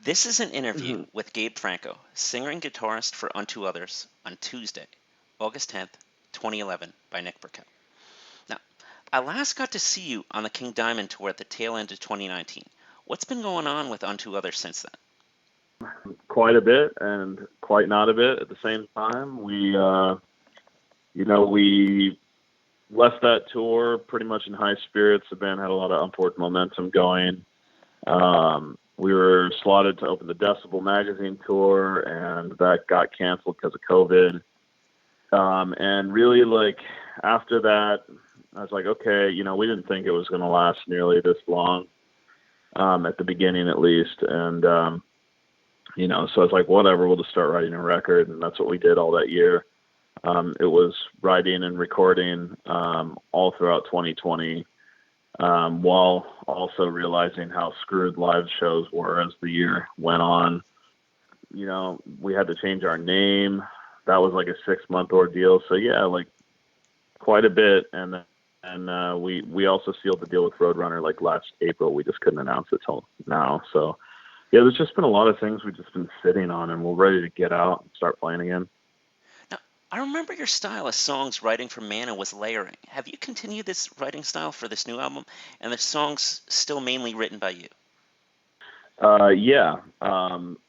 This is an interview Hmm. with Gabe Franco, singer and guitarist for Unto Others, on Tuesday, August 10th, 2011, by Nick Burkell. Now, I last got to see you on the King Diamond tour at the tail end of 2019. What's been going on with Unto Others since then? Quite a bit and quite not a bit at the same time. We left that tour pretty much in high spirits. The band had a lot of upward momentum going. We were slotted to open the Decibel magazine tour, and that got canceled because of COVID. And really, like, after that, I was like, okay, we didn't think it was going to last nearly this long, at the beginning at least. And, so I was like, whatever, we'll just start writing a record. And that's what we did all that year. It was writing and recording all throughout 2020, while also realizing how screwed live shows were as the year went on. We had to change our name. That was like a 6-month ordeal. So yeah, like quite a bit. And we also sealed the deal with Roadrunner like last April. We just couldn't announce it till now. So yeah, there's just been a lot of things we've just been sitting on, and we're ready to get out and start playing again. Now, I remember your style of songs writing for Mana was layering. Have you continued this writing style for this new album? And the songs still mainly written by you? Yeah.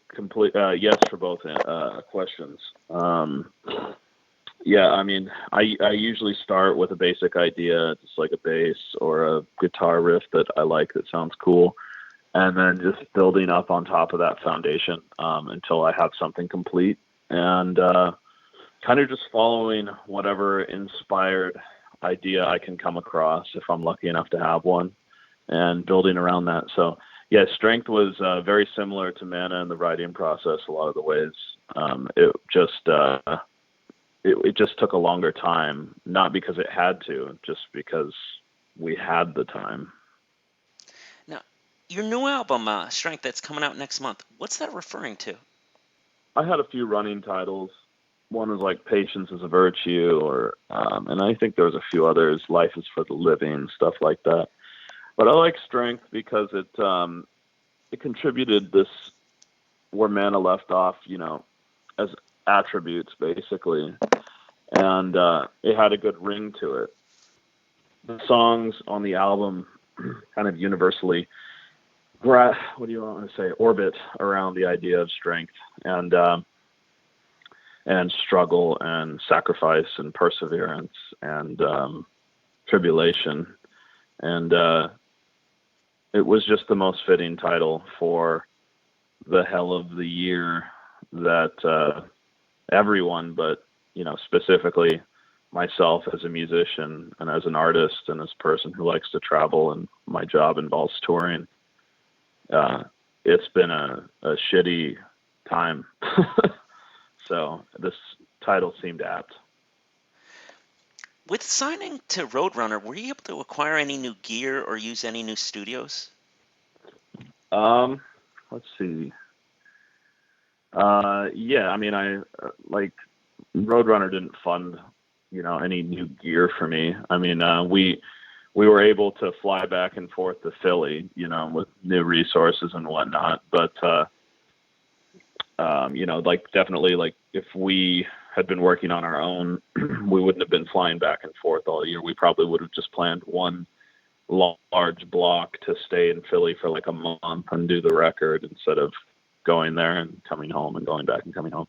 Complete. Yes for both questions. Yeah, I mean, I usually start with a basic idea, just like a bass or a guitar riff that I like that sounds cool, and then just building up on top of that foundation until I have something complete, and kind of just following whatever inspired idea I can come across if I'm lucky enough to have one, and building around that. So yeah, Strength was very similar to Mana in the writing process a lot of the ways. It just took a longer time, not because it had to, just because we had the time. Now, your new album, Strength, that's coming out next month, what's that referring to? I had a few running titles. One was like Patience is a Virtue, and I think there was a few others, Life is for the Living, stuff like that. But I like Strength because it contributed this where Mana left off, as attributes basically, and it had a good ring to it. The songs on the album kind of universally, what do you want to say, orbit around the idea of strength and struggle and sacrifice and perseverance and tribulation. And it was just the most fitting title for the hell of the year that everyone, but specifically myself as a musician and as an artist and as a person who likes to travel, and my job involves touring. It's been a shitty time. So this title seemed apt. With signing to Roadrunner, were you able to acquire any new gear or use any new studios? Let's see. Yeah, I mean, I like Roadrunner didn't fund, any new gear for me. I mean, we were able to fly back and forth to Philly, with new resources and whatnot. But, like definitely, like if we had been working on our own, we wouldn't have been flying back and forth all year. We probably would have just planned one large block to stay in Philly for like a month and do the record instead of going there and coming home and going back and coming home.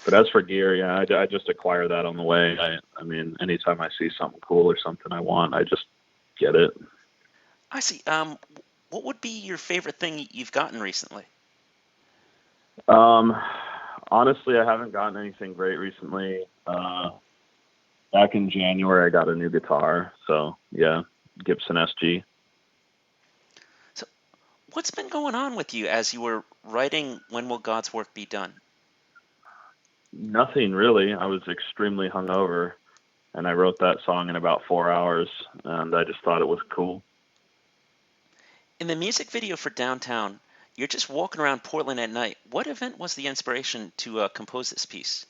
But as for gear, yeah, I just acquire that on the way. I mean, anytime I see something cool or something I want, I just get it. I see. What would be your favorite thing you've gotten recently? Um, Honestly, I haven't gotten anything great recently. Back in January, I got a new guitar. So yeah, Gibson SG. So, what's been going on with you as you were writing When Will God's Work Be Done? Nothing really. I was extremely hungover, and I wrote that song in about 4 hours, and I just thought it was cool. In the music video for Downtown, you're just walking around Portland at night. What event was the inspiration to compose this piece?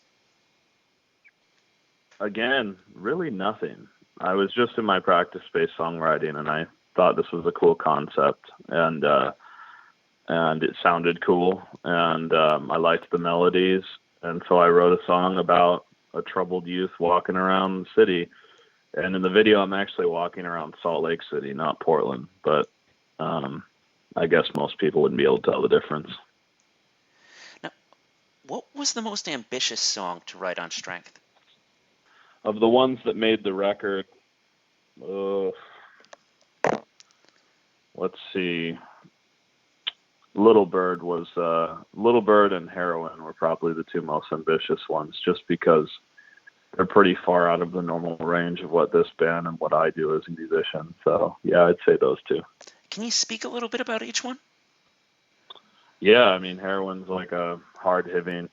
Again, really nothing. I was just in my practice space songwriting, and I thought this was a cool concept, and and it sounded cool, and I liked the melodies, and so I wrote a song about a troubled youth walking around the city. And in the video, I'm actually walking around Salt Lake City, not Portland, but I guess most people wouldn't be able to tell the difference. Now, what was the most ambitious song to write on Strength? Of the ones that made the record, let's see. Little Bird and Heroin were probably the two most ambitious ones, just because they're pretty far out of the normal range of what this band and what I do as a musician. So yeah, I'd say those two. Can you speak a little bit about each one? Yeah, I mean, Heroin's like a hard hitting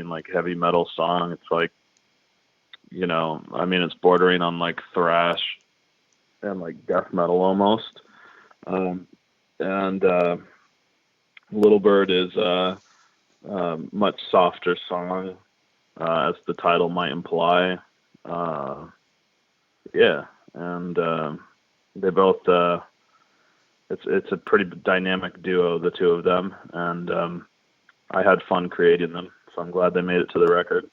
like heavy metal song. It's like, I mean, it's bordering on like thrash and like death metal almost. And Little Bird is a much softer song, as the title might imply. Yeah, and they both. It's a pretty dynamic duo, the two of them, and I had fun creating them, so I'm glad they made it to the record.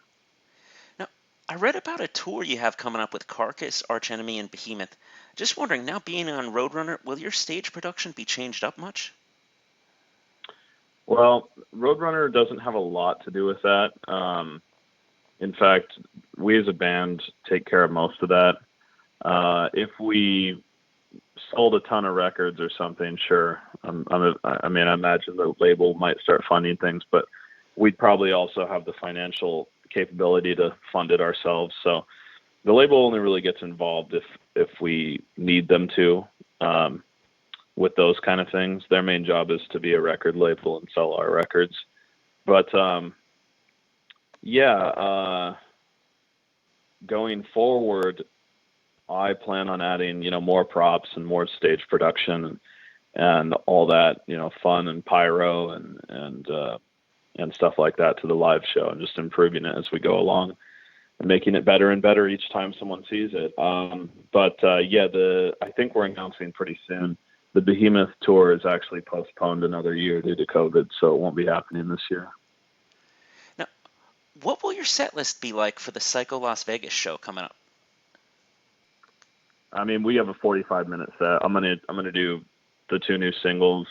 Now, I read about a tour you have coming up with Carcass, Arch Enemy, and Behemoth. Just wondering, now being on Roadrunner, will your stage production be changed up much? Well, Roadrunner doesn't have a lot to do with that. In fact, we as a band take care of most of that. If we sold a ton of records or something, sure. I imagine the label might start funding things, but we'd probably also have the financial capability to fund it ourselves. So the label only really gets involved if we need them to. With those kind of things, their main job is to be a record label and sell our records. But going forward, I plan on adding, more props and more stage production and all that, fun and pyro and stuff like that to the live show, and just improving it as we go along and making it better and better each time someone sees it. I think we're announcing pretty soon. The Behemoth tour is actually postponed another year due to COVID, so it won't be happening this year. Now, what will your set list be like for the Psycho Las Vegas show coming up? I mean, we have a 45-minute set. I'm gonna do the two new singles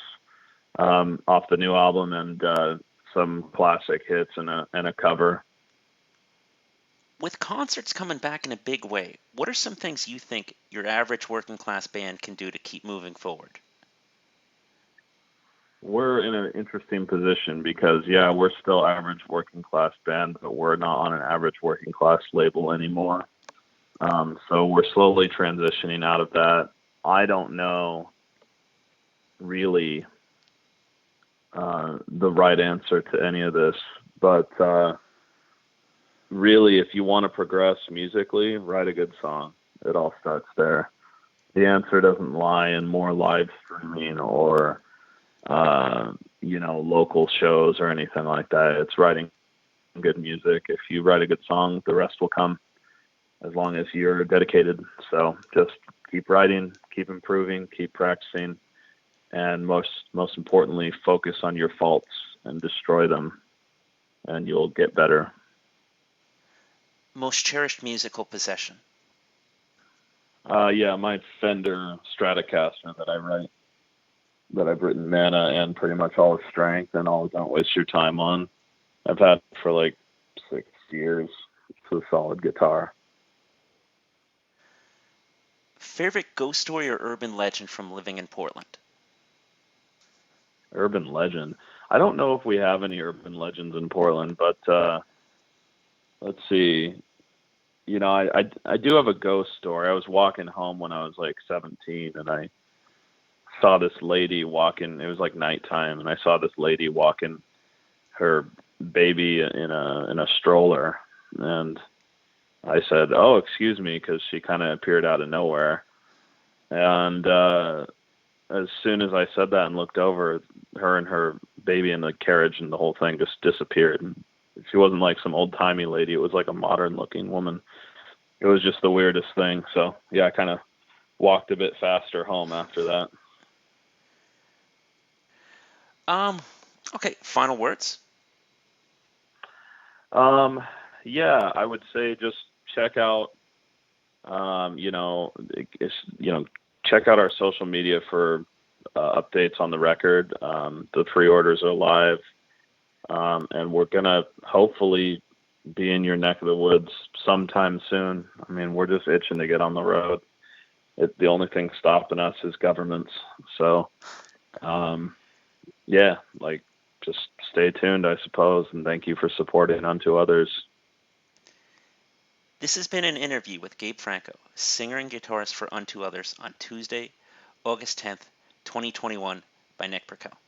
off the new album and some classic hits and a cover. With concerts coming back in a big way, what are some things you think your average working class band can do to keep moving forward? We're in an interesting position because, we're still average working class band, but we're not on an average working class label anymore. So we're slowly transitioning out of that. I don't know really the right answer to any of this, but really, if you want to progress musically, write a good song. It all starts there. The answer doesn't lie in more live streaming or, local shows or anything like that. It's writing good music. If you write a good song, the rest will come as long as you're dedicated. So just keep writing, keep improving, keep practicing, and most importantly, focus on your faults and destroy them, and you'll get better. Most cherished musical possession? My Fender Stratocaster that I've written Mana and pretty much all of Strength and all of Don't Waste Your Time on. I've had it for like 6 years. It's a solid guitar. Favorite ghost story or urban legend from living in Portland? Urban legend. I don't know if we have any urban legends in Portland, but let's see. I do have a ghost story. I was walking home when I was like 17, and I saw this lady walking. It was like nighttime, and I saw this lady walking her baby in a stroller, and I said, "Oh, excuse me," because she kind of appeared out of nowhere. And as soon as I said that and looked over, her and her baby in the carriage and the whole thing just disappeared. And she wasn't like some old-timey lady. It was like a modern-looking woman. It was just the weirdest thing. So, I kind of walked a bit faster home after that. Okay, final words. Yeah, I would say just check out, check out our social media for updates on the record. The pre-orders are live, and we're gonna hopefully be in your neck of the woods sometime soon. I mean, we're just itching to get on the road. The only thing stopping us is governments. So, yeah, like just stay tuned, I suppose, and thank you for supporting Unto Others. This has been an interview with Gabe Franco, singer and guitarist for Unto Others, on Tuesday, August 10th, 2021, by Nick Burkell.